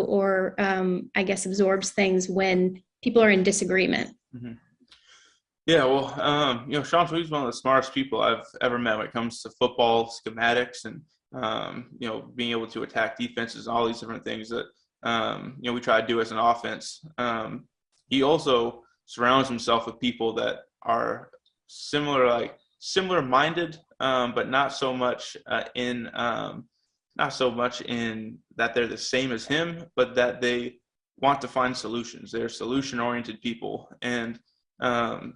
or I guess absorbs things when people are in disagreement? Mm-hmm. Yeah, well, Sean Tweed's one of the smartest people I've ever met when it comes to football schematics and, being able to attack defenses and all these different things that, we try to do as an offense. He also surrounds himself with people that are similar-minded, but not so much in that they're the same as him, but that they want to find solutions. They're solution-oriented people, and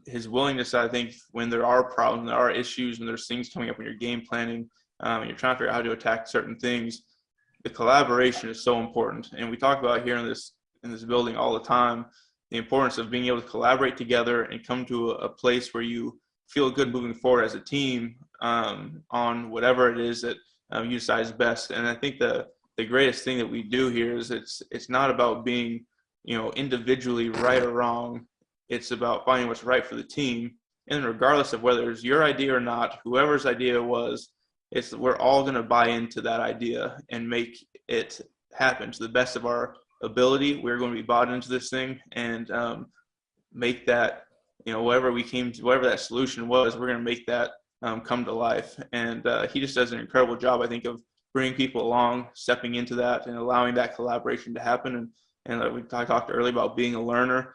his willingness, I think, when there are problems, there are issues, when there's things coming up when you're game planning, and you're trying to figure out how to attack certain things, the collaboration is so important. And we talk about here in this building all the time, the importance of being able to collaborate together and come to a place where you feel good moving forward as a team on whatever it is that you decide is best. And I think the greatest thing that we do here is it's not about being, individually right or wrong. It's about finding what's right for the team. And regardless of whether it's your idea or not, whoever's idea was, we're all going to buy into that idea and make it happen to the best of our ability. We're going to be bought into this thing and make that, whatever that solution was, we're going to make that come to life. And he just does an incredible job, I think, of bringing people along, stepping into that and allowing that collaboration to happen. And I talked earlier about being a learner.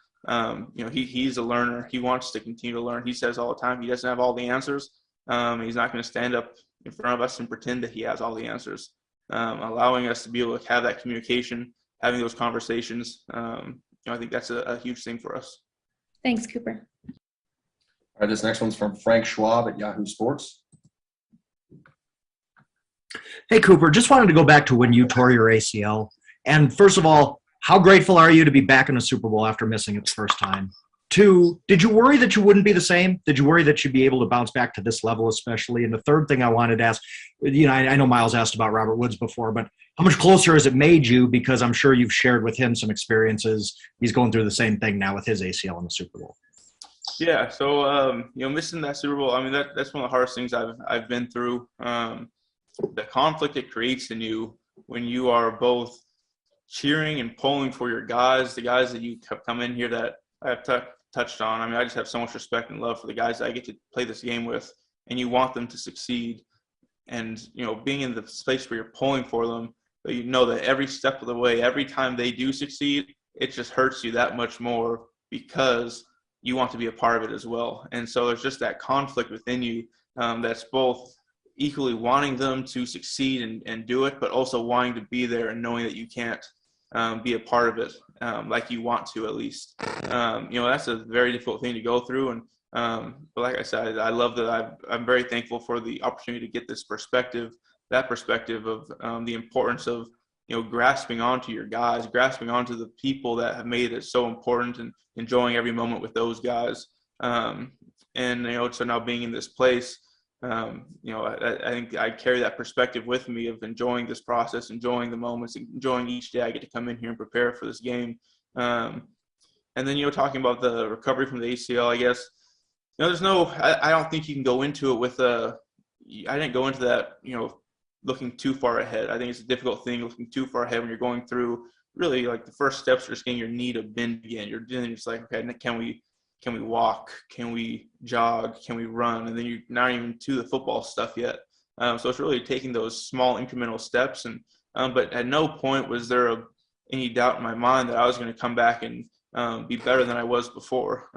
He's a learner. He wants to continue to learn. He says all the time he doesn't have all the answers. He's not going to stand up in front of us and pretend that he has all the answers. Allowing us to be able to have that communication, having those conversations, I think that's a huge thing for us. Thanks, Cooper. All right, this next one's from Frank Schwab at Yahoo Sports. Hey, Cooper, just wanted to go back to when you tore your ACL. And first of all, how grateful are you to be back in a Super Bowl after missing it the first time? 2, did you worry that you wouldn't be the same? Did you worry that you'd be able to bounce back to this level especially? And the third thing I wanted to ask, I know Miles asked about Robert Woods before, but how much closer has it made you? Because I'm sure you've shared with him some experiences. He's going through the same thing now with his ACL in the Super Bowl. Yeah, so, missing that Super Bowl, that's one of the hardest things I've been through. The conflict it creates in you when you are both cheering and pulling for your guys, the guys that you come in here that I have touched on. I just have so much respect and love for the guys that I get to play this game with, and you want them to succeed. And, being in the space where you're pulling for them, but you know that every step of the way, every time they do succeed, it just hurts you that much more because you want to be a part of it as well. And so there's just that conflict within you that's both equally wanting them to succeed and do it, but also wanting to be there and knowing that you can't be a part of it like you want to at least. That's a very difficult thing to go through. And but like I said, I love that I'm very thankful for the opportunity to get this perspective, that perspective of the importance of, grasping onto your guys, grasping onto the people that have made it so important and enjoying every moment with those guys. So now being in this place, I think I carry that perspective with me of enjoying this process, enjoying the moments, enjoying each day I get to come in here and prepare for this game. And then, talking about the recovery from the ACL, I guess, I don't think you can go into it I didn't go into that, looking too far ahead. I think it's a difficult thing looking too far ahead when you're going through really like the first steps are just getting your knee to bend again. You're just like, okay, can we walk? Can we jog? Can we run? And then you're not even to the football stuff yet. So it's really taking those small incremental steps. And but at no point was there any doubt in my mind that I was going to come back and be better than I was before,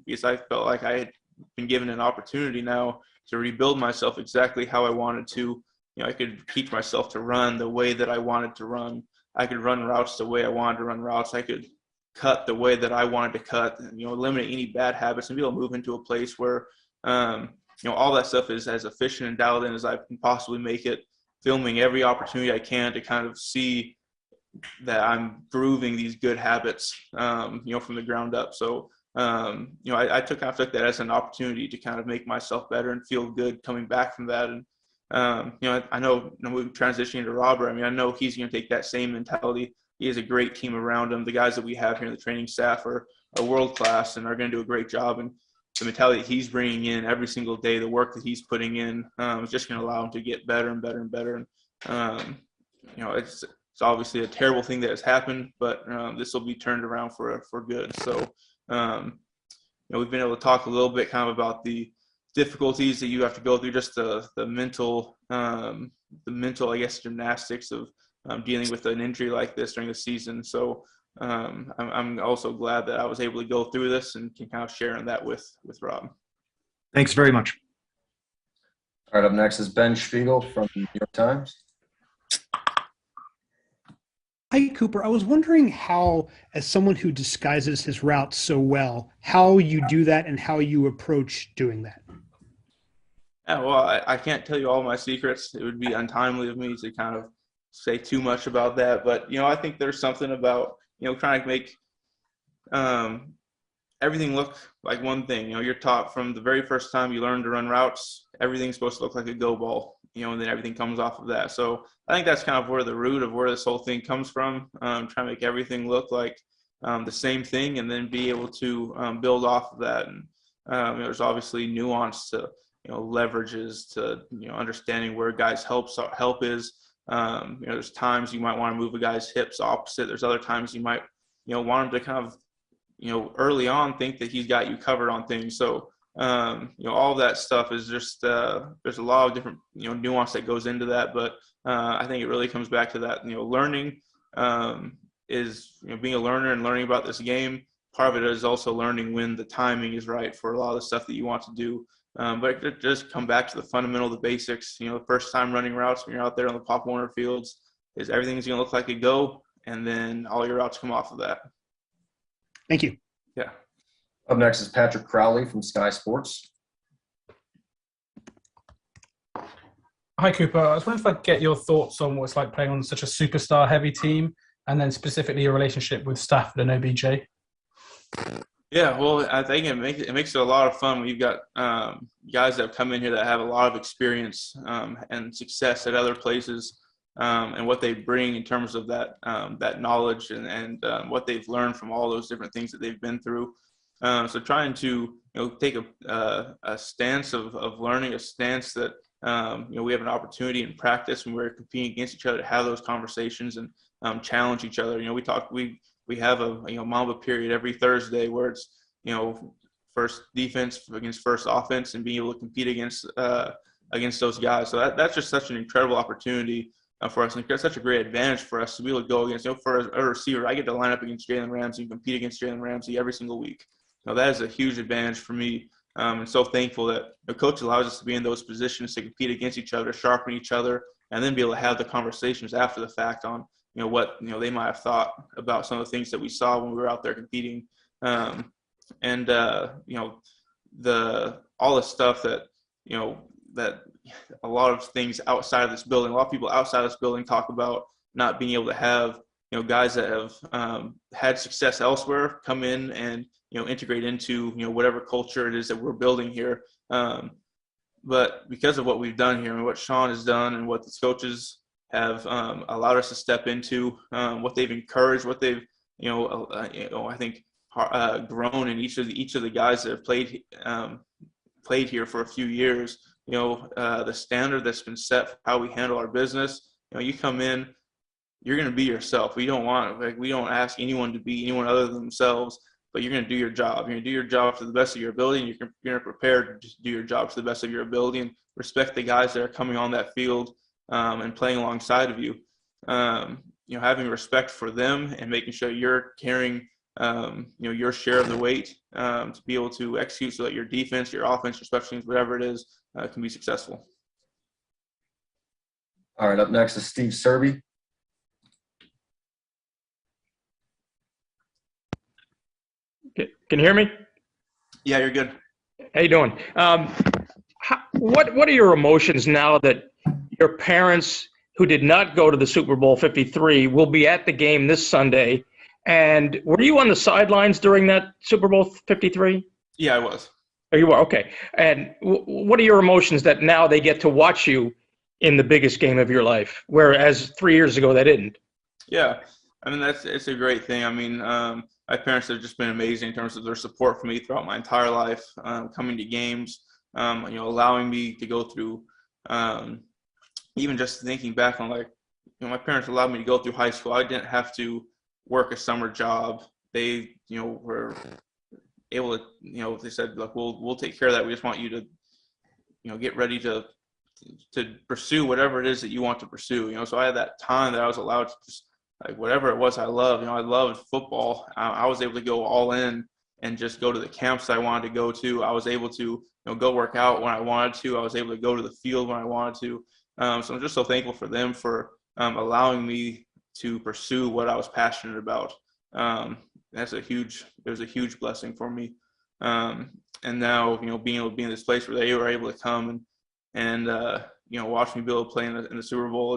because I felt like I had been given an opportunity now to rebuild myself exactly how I wanted to. I could teach myself to run the way that I wanted to run. I could run routes the way I wanted to run routes. I could cut the way that I wanted to cut, and, eliminate any bad habits and be able to move into a place where, all that stuff is as efficient and dialed in as I can possibly make it, filming every opportunity I can to kind of see that I'm grooving these good habits, from the ground up. So, I took that as an opportunity to kind of make myself better and feel good coming back from that. And, I know we're transitioning to Robert. I know he's going to take that same mentality. He has a great team around him. The guys that we have here in the training staff are world-class and are going to do a great job. And the mentality he's bringing in every single day, the work that he's putting in, is just going to allow him to get better and better and better. And, it's obviously a terrible thing that has happened, but this will be turned around for good. So, we've been able to talk a little bit kind of about the difficulties that you have to go through, just the mental, I guess, gymnastics of dealing with an injury like this during the season. So I'm also glad that I was able to go through this and can kind of share in that with Rob. Thanks very much. All right, up next is Ben Spiegel from the New York Times. Hi, Cooper. I was wondering how, as someone who disguises his routes so well, how you do that and how you approach doing that. Yeah, well, I can't tell you all my secrets. It would be untimely of me to kind of say too much about that. But, I think there's something about, trying to make everything look like one thing. You're taught from the very first time you learn to run routes, everything's supposed to look like a go ball, and then everything comes off of that. So I think that's kind of where the root of where this whole thing comes from, trying to make everything look like the same thing and then be able to build off of that. And there's obviously nuance to, leverages to, understanding where a guy's help is. There's times you might want to move a guy's hips opposite. There's other times you might, want him to kind of, early on think that he's got you covered on things. So, all of that stuff is just, there's a lot of different, nuance that goes into that. But I think it really comes back to that, learning is, being a learner and learning about this game. Part of it is also learning when the timing is right for a lot of the stuff that you want to do. But it just come back to the fundamental, the basics. The first time running routes when you're out there on the Pop Warner fields is everything's going to look like a go, and then all your routes come off of that. Thank you. Yeah. Up next is Patrick Crowley from Sky Sports. Hi, Cooper. I was wondering if I could get your thoughts on what it's like playing on such a superstar-heavy team, and then specifically your relationship with Stafford and OBJ. Yeah, well, I think it makes it a lot of fun when you've got guys that have come in here that have a lot of experience and success at other places, and what they bring in terms of that knowledge and what they've learned from all those different things that they've been through. So trying to take a stance of learning, a stance that we have an opportunity in practice when we're competing against each other to have those conversations and challenge each other. We have a Mamba period every Thursday where it's first defense against first offense and being able to compete against those guys. So that's just such an incredible opportunity for us, and it's such a great advantage for us to be able to go against. For a receiver, I get to line up against Jalen Ramsey and compete against Jalen Ramsey every single week. That is a huge advantage for me. And so thankful that the coach allows us to be in those positions to compete against each other, sharpen each other, and then be able to have the conversations after the fact on what they might have thought about some of the things that we saw when we were out there competing, all the stuff that that a lot of things outside of this building, a lot of people outside of this building talk about not being able to have guys that have had success elsewhere come in and integrate into whatever culture it is that we're building here. But because of what we've done here and what Sean has done and what the coaches have allowed us to step into, what they've encouraged, what they've I think grown in each of the guys that have played here for a few years. The standard that's been set for how we handle our business. You come in, you're going to be yourself. We don't ask anyone to be anyone other than themselves, but you're going to do your job. You're going to do your job to the best of your ability, and you're going to prepare to do your job to the best of your ability and respect the guys that are coming on that field and playing alongside of you. Having respect for them and making sure you're carrying your share of the weight to be able to execute so that your defense, your offense, your special teams, whatever it is, can be successful. All right, up next is Steve Serby. Can you hear me? Yeah, you're good. How you doing? What are your emotions now that your parents, who did not go to the Super Bowl 53, will be at the game this Sunday? And were you on the sidelines during that Super Bowl 53? Yeah, I was. Oh, you were? Okay. And what are your emotions that now they get to watch you in the biggest game of your life, whereas 3 years ago they didn't? Yeah. It's a great thing. My parents have just been amazing in terms of their support for me throughout my entire life, coming to games, allowing me to go through, even just thinking back on my parents allowed me to go through high school. I didn't have to work a summer job. They, were able to, they said, look, we'll take care of that. We just want you to, get ready to pursue whatever it is that you want to pursue. So I had that time that I was allowed to just, like, whatever it was I loved. I loved football. I was able to go all in and just go to the camps I wanted to go to. I was able to, go work out when I wanted to. I was able to go to the field when I wanted to. So I'm just so thankful for them for allowing me to pursue what I was passionate about. It was a huge blessing for me. And now, being able to be in this place where they were able to come and watch me be able to play in the Super Bowl,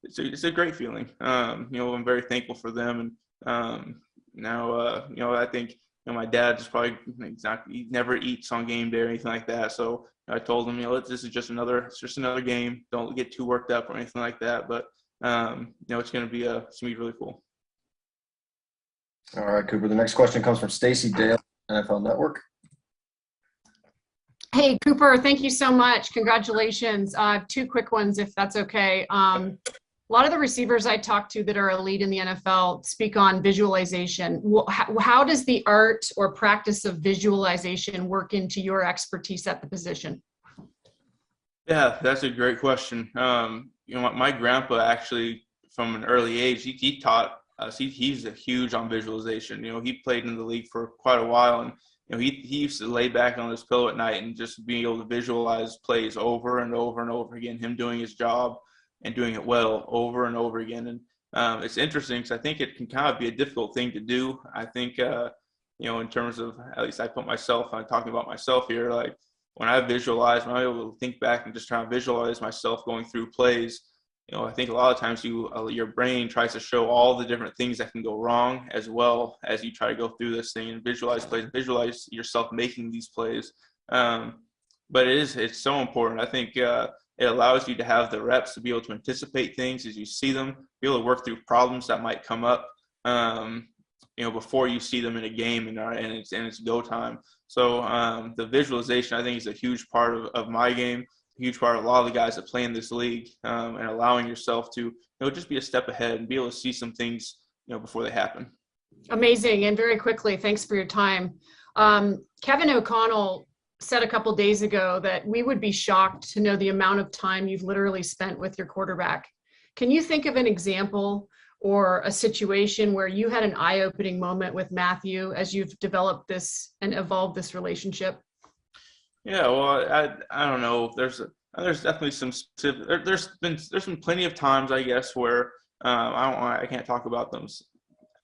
it's a great feeling. I'm very thankful for them. And now, I think, my dad just probably he never eats on game day or anything like that. So I told him, this is just another game. Don't get too worked up or anything like that. But it's going to be really cool. All right, Cooper. The next question comes from Stacey Dale, NFL Network. Hey, Cooper, thank you so much. Congratulations. Two quick ones, if that's okay. A lot of the receivers I talk to that are elite in the NFL speak on visualization. How does the art or practice of visualization work into your expertise at the position? Yeah, that's a great question. My grandpa actually, from an early age, he taught us. He's a huge on visualization. He played in the league for quite a while, and he used to lay back on his pillow at night and just being able to visualize plays over and over and over again, him doing his job and doing it well over and over again. And it's interesting because I think it can kind of be a difficult thing to do. I think, in terms of, at least I'm talking about myself here, like when I visualize, when I'm able to think back and just try to visualize myself going through plays, I think a lot of times your brain tries to show all the different things that can go wrong as well as you try to go through this thing and visualize plays, visualize yourself making these plays. But it's so important. I think it allows you to have the reps to be able to anticipate things as you see them, be able to work through problems that might come up, before you see them in a game and it's go time. So the visualization, I think, is a huge part of my game, a huge part of a lot of the guys that play in this league, and allowing yourself to, just be a step ahead and be able to see some things, before they happen. Amazing. And very quickly, thanks for your time. Kevin O'Connell said a couple days ago that we would be shocked to know the amount of time you've literally spent with your quarterback. Can you think of an example or a situation where you had an eye-opening moment with Matthew as you've developed this and evolved this relationship? Yeah, well, I don't know. There's definitely some specific. There's been plenty of times, I guess, where I can't talk about them.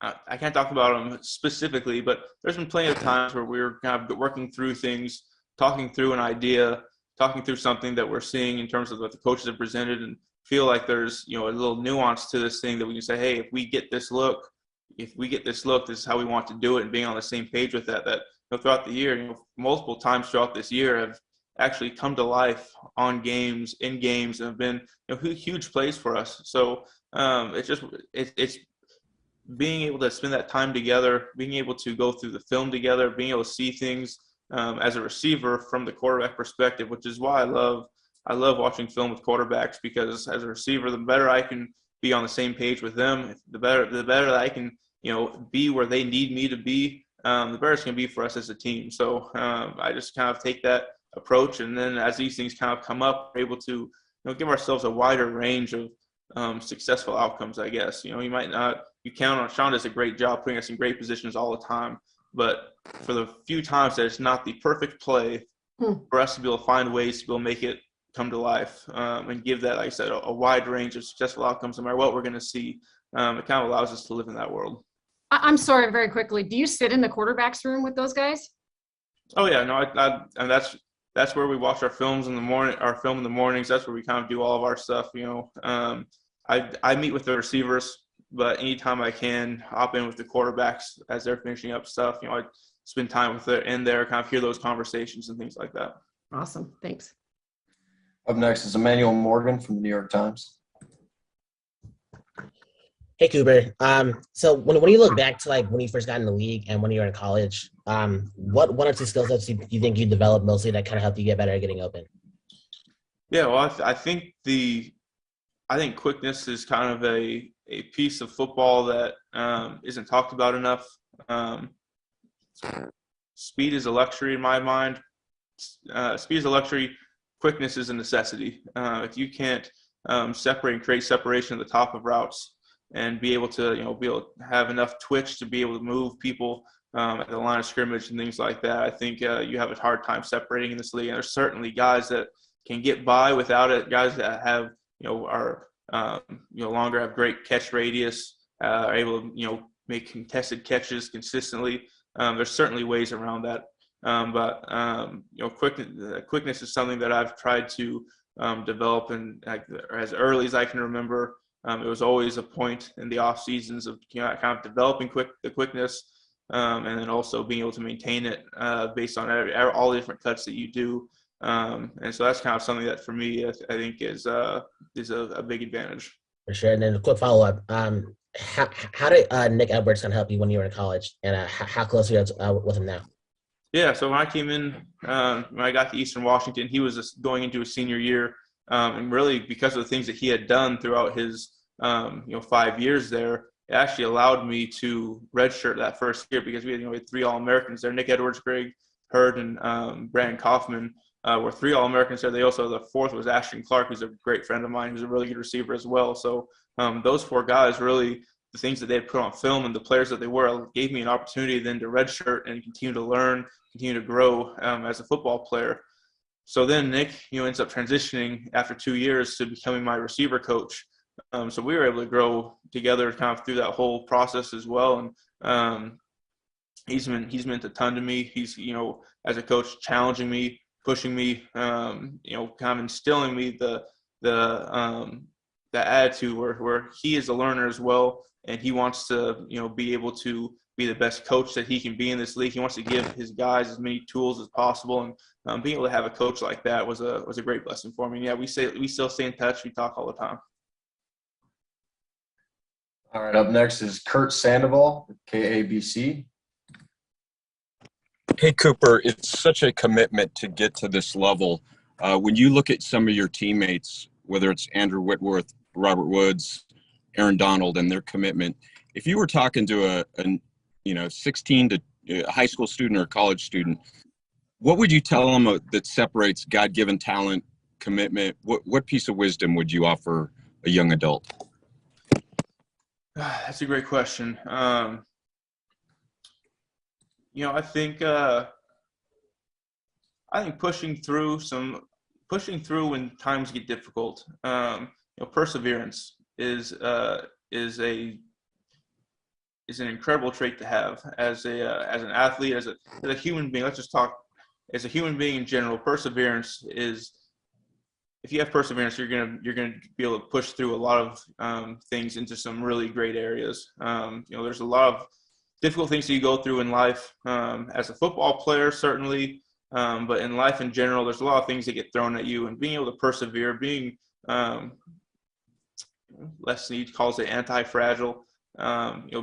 I can't talk about them specifically, but there's been plenty of times where we're kind of working through things, talking through an idea, talking through something that we're seeing in terms of what the coaches have presented, and feel like there's, a little nuance to this thing that we can say, hey, if we get this look, this is how we want to do it, and being on the same page with that throughout the year, multiple times throughout this year have actually come to life in games, and have been, huge plays for us. So it's being able to spend that time together, being able to go through the film together, being able to see things as a receiver from the quarterback perspective, which is why I love watching film with quarterbacks, because as a receiver, the better I can be on the same page with them, the better that I can, be where they need me to be, the better it's going to be for us as a team. So I just kind of take that approach, and then as these things kind of come up, we're able to, give ourselves a wider range of successful outcomes, I guess. You count on Sean does a great job putting us in great positions all the time, but for the few times that it's not the perfect play, for us to be able to find ways to be able to make it come to life, and give that, like I said, a wide range of successful outcomes no matter what we're going to see. It kind of allows us to live in that world. I'm sorry, very quickly. Do you sit in the quarterback's room with those guys? Oh yeah, no, and that's where we watch our films in the morning. Our film in the mornings. That's where we kind of do all of our stuff. I meet with the receivers, but anytime I can, hop in with the quarterbacks as they're finishing up stuff. I spend time with them in there, kind of hear those conversations and things like that. Awesome, thanks. Up next is Emmanuel Morgan from the New York Times. Hey, Cooper. So when you look back to like when you first got in the league and when you were in college, what one or two skill sets do you think you developed mostly that kind of helped you get better at getting open? Yeah, well, I think I think quickness is kind of a piece of football that isn't talked about enough. Speed is a luxury in my mind. Speed is a luxury. Quickness is a necessity. If you can't separate and create separation at the top of routes and be able to have enough twitch to be able to move people at the line of scrimmage and things like that, I think you have a hard time separating in this league. And there's certainly guys that can get by without it. Guys that have are longer, have great catch radius, are able to make contested catches consistently. There's certainly ways around that. But quickness is something that I've tried to develop, and as early as I can remember, it was always a point in the off seasons of kind of developing the quickness, and then also being able to maintain it based on all the different cuts that you do. And so that's kind of something that for me, I think is a big advantage. For sure. And then a quick follow up. How did Nick Edwards kind of help you when you were in college, and how close are you with him now? Yeah, so when I came in, when I got to Eastern Washington, he was just going into his senior year, and really because of the things that he had done throughout his 5 years there, it actually allowed me to redshirt that first year because we had 3 All-Americans there. Nick Edwards, Greg Hurd, and Brandon Kaufman were 3 All-Americans there. They also, the fourth was Ashton Clark, who's a great friend of mine, who's a really good receiver as well. So those 4 guys really, the things that they had put on film and the players that they were, gave me an opportunity then to redshirt and continue to learn, continue to grow as a football player. So then Nick, ends up transitioning after 2 years to becoming my receiver coach. So we were able to grow together kind of through that whole process as well. And he's meant a ton to me. He's, as a coach, challenging me, pushing me, kind of instilling me the attitude where he is a learner as well, and he wants to be able to be the best coach that he can be in this league. He wants to give his guys as many tools as possible, and being able to have a coach like that was a great blessing for me. And yeah, we still stay in touch. We talk all the time. All right, up next is Kurt Sandoval, KABC. Hey, Cooper, it's such a commitment to get to this level. When you look at some of your teammates, whether it's Andrew Whitworth, Robert Woods, Aaron Donald, and their commitment, if you were talking to a 16 to a high school student or a college student, what would you tell them that separates God-given talent, commitment? What piece of wisdom would you offer a young adult? That's a great question. I think pushing through when times get difficult. Perseverance is an incredible trait to have as an athlete, as a human being. Let's just talk as a human being in general. Perseverance is, if you have perseverance, you're gonna be able to push through a lot of things into some really great areas. There's a lot of difficult things that you go through in life as a football player, certainly, but in life in general, there's a lot of things that get thrown at you, and being able to persevere, being Leslie calls it anti-fragile.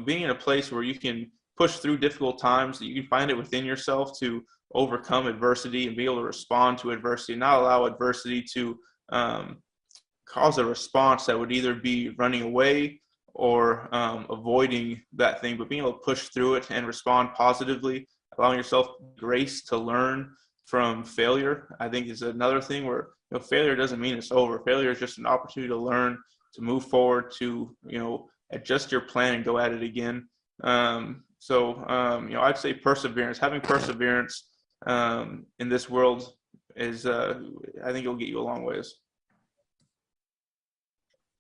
Being in a place where you can push through difficult times, that you can find it within yourself to overcome adversity and be able to respond to adversity, not allow adversity to cause a response that would either be running away or avoiding that thing, but being able to push through it and respond positively, allowing yourself grace to learn from failure, I think is another thing where failure doesn't mean it's over. Failure is just an opportunity to learn, to move forward, to adjust your plan and go at it again. I'd say perseverance. Having perseverance in this world is, I think it'll get you a long ways.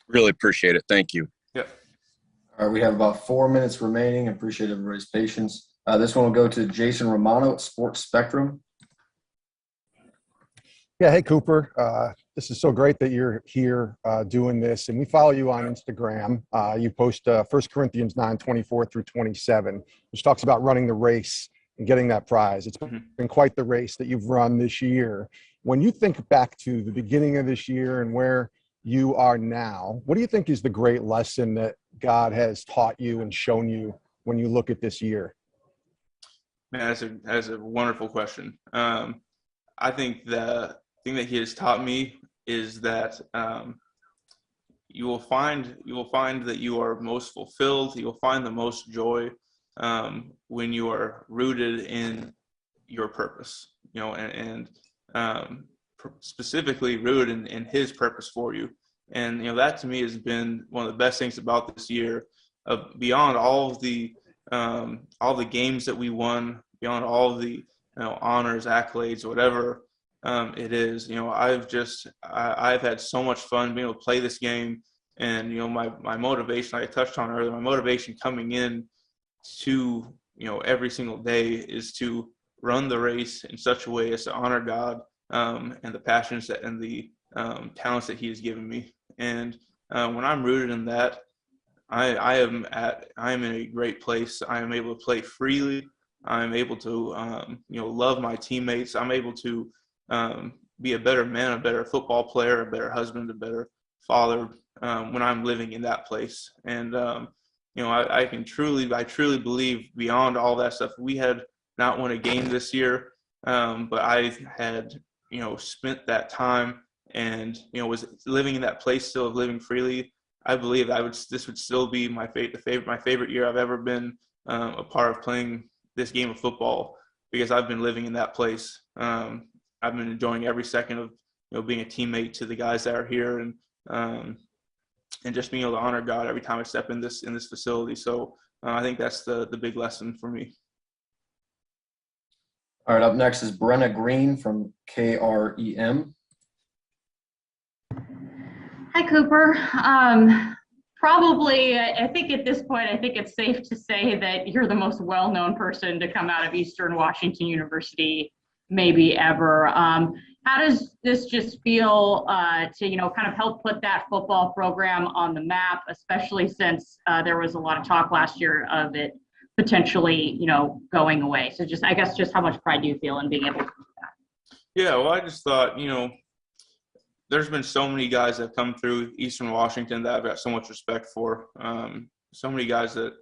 Really appreciate it. Thank you. Yeah. All right, we have about 4 minutes remaining. Appreciate everybody's patience. This one will go to Jason Romano at Sports Spectrum. Yeah, hey, Cooper. This is so great that you're here doing this, and we follow you on Instagram. You post 1 Corinthians 9:24-27, which talks about running the race and getting that prize. It's been quite the race that you've run this year. When you think back to the beginning of this year and where you are now, what do you think is the great lesson that God has taught you and shown you when you look at this year? Man, that's a wonderful question. I think the thing that he has taught me is that you will find that you are most fulfilled. You'll find the most joy when you are rooted in your purpose, and specifically rooted in His purpose for you. And that to me has been one of the best things about this year. Beyond all the games that we won, beyond all of the honors, accolades, whatever it is, I've had so much fun being able to play this game. And my motivation, like I touched on earlier, my motivation coming in to every single day is to run the race in such a way as to honor God and the passions and the talents that He has given me. And when I'm rooted in that, I am in a great place. I am able to play freely. I'm able to love my teammates. I'm able to be a better man, a better football player, a better husband, a better father when I'm living in that place. And I truly believe beyond all that stuff, we had not won a game this year, but I had spent that time and was living in that place still of living freely. I believe this would still be my favorite year I've ever been a part of playing this game of football, because I've been living in that place. I've been enjoying every second of being a teammate to the guys that are here, and just being able to honor God every time I step in this facility. So I think that's the big lesson for me. All right, up next is Brenna Green from KREM. Hi, Cooper. Probably, I think at this point, I think it's safe to say that you're the most well-known person to come out of Eastern Washington University, maybe ever. How does this just feel to, kind of help put that football program on the map, especially since there was a lot of talk last year of it potentially, going away? So I guess how much pride do you feel in being able to do that? Yeah, well, I just thought, there's been so many guys that have come through Eastern Washington that I've got so much respect for. So many guys that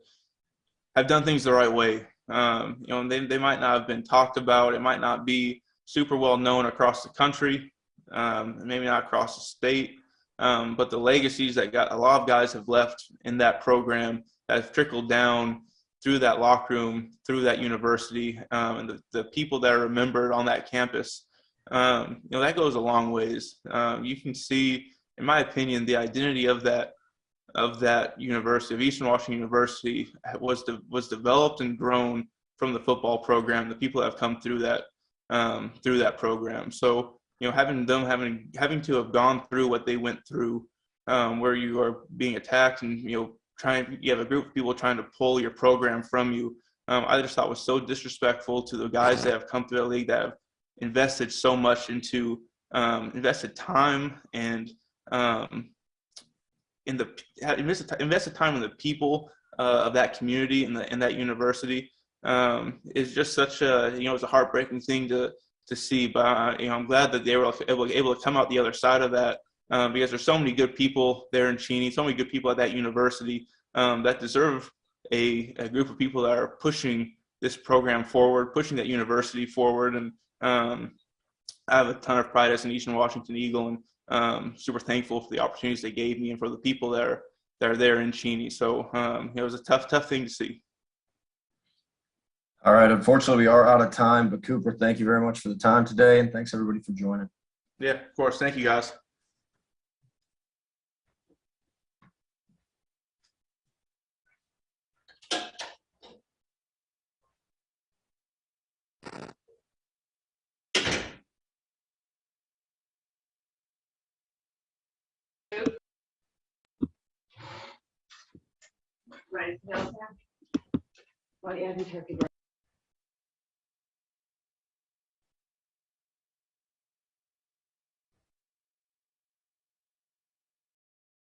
have done things the right way. And they might not have been talked about. It might not be super well known across the country, maybe not across the state. But the legacies that a lot of guys have left in that program that have trickled down through that locker room, through that university, and the people that are remembered on that campus. That goes a long ways. You can see, in my opinion, the identity of that university, of Eastern Washington University, was developed and grown from the football program, the people that have come through that program. So having to have gone through what they went through, where you are being attacked and you have a group of people trying to pull your program from you, I just thought was so disrespectful to the guys that have come through the league, that have invested so much into invested time and invested time in the people of that community and that university. Is just such it's a heartbreaking thing to see. But I'm glad that they were able to come out the other side of that, because there's so many good people there in Cheney, so many good people at that university that deserve a group of people that are pushing this program forward, pushing that university forward. And I have a ton of pride as an Eastern Washington Eagle, and super thankful for the opportunities they gave me and for the people that are there in Cheney. So it was a tough thing to see. All right, unfortunately, we are out of time. But Cooper, thank you very much for the time today, and thanks everybody for joining. Yeah, of course. Thank you, guys. Right. Well, yeah, turkey